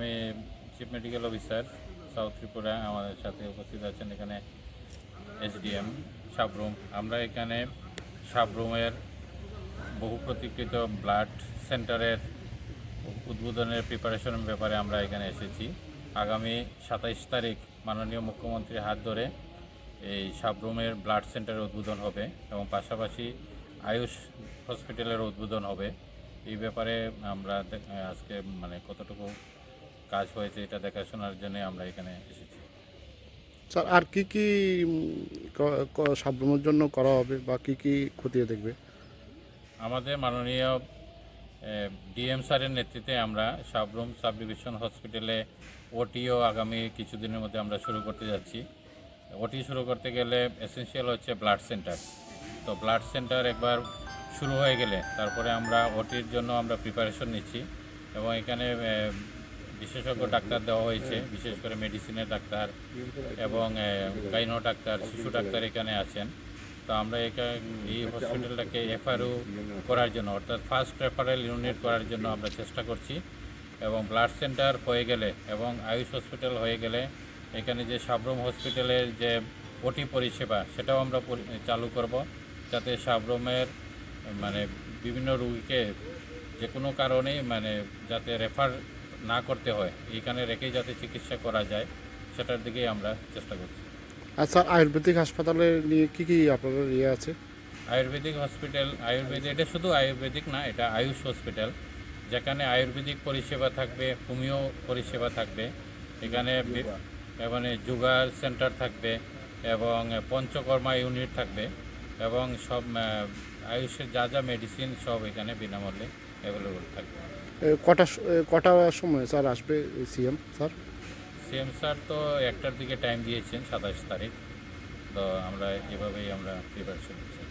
আমি chief medical officer south Tripura. আমাদের সাথে উপস্থিত আছেন এখানে এসডিএম সাবরুম। আমরা এখানে সাবরুমের বহু প্রতীক্ষিত ব্লাড সেন্টারের উদ্বোধনের প্রিপারেশনের ব্যাপারে আমরা এখানে এসেছি। আগামী 27 তারিখ মাননীয় মুখ্যমন্ত্রীর হাত ধরে এই সাবরুমের ব্লাড সেন্টারের উদ্বোধন হবে এবং পাশাপাশি আয়ুষ হসপিটালের উদ্বোধন হবে। এই ব্যাপারে আমরা আজকে কতটুকু কাজ হয়েছে এটা দেখাশোনার জন্য আমরা এখানে এসেছি। স্যার, আর কি কি সাবরুমের জন্য করা হবে বা কি কি খতিয়ে দেখবে? আমাদের মাননীয় ডিএম স্যারের নেতৃত্বে আমরা সাবরুম সাব ডিভিশন হসপিটালে ওটিও আগামী কিছুদিনের মধ্যে আমরা শুরু করতে যাচ্ছি। ওটি শুরু করতে গেলে এসেনশিয়াল হচ্ছে ব্লাড সেন্টার। তো ব্লাড সেন্টার একবার শুরু হয়ে গেলে তারপরে আমরা ওটির জন্য আমরা প্রিপারেশন নিচ্ছি এবং এখানে বিশেষজ্ঞ ডাক্তার দেওয়া হয়েছে, বিশেষ করে মেডিসিনের ডাক্তার এবং গাইনো ডাক্তার, শিশু ডাক্তার এখানে আছেন। তো আমরা এই হসপিটালটাকে এফআরইউ করার জন্য, অর্থাৎ ফার্স্ট রেফারেল ইউনিট করার জন্য আমরা চেষ্টা করছি এবং ব্লাড সেন্টার হয়ে গেলে এবং আয়ুষ হসপিটাল হয়ে গেলে এখানে যে সাবরুম হসপিটালের যে ওটি পরিষেবা সেটাও আমরা চালু করব, যাতে সাবরুমের বিভিন্ন রোগীকে যে কোনো কারণেই যাতে রেফার না করতে হয়, এইখানে রেখেই যাতে চিকিৎসা করা যায় সেটার দিকেই আমরা চেষ্টা করছি। আর স্যার, আয়ুর্বেদিক হাসপাতালে নিয়ে কি কি আপনাদের আছে? আয়ুর্বেদিক হসপিটাল, এটা শুধু আয়ুর্বেদিক না, এটা আয়ুষ হসপিটাল, যেখানে আয়ুর্বেদিক পরিষেবা থাকবে, হোমিও পরিষেবা থাকবে, এখানে যোগার সেন্টার থাকবে এবং পঞ্চকর্মা ইউনিট থাকবে এবং সব আয়ুষের যা যা মেডিসিন সব এখানে বিনামূল্যে অ্যাভেলেবল থাকবে। কটা সময় স্যার আসবে সিএম স্যার? সিএম স্যার তো 1টার দিকে টাইম দিয়েছেন, 27 তারিখ। তো আমরা এভাবেই আমরা প্রিপারেশন নিচ্ছি।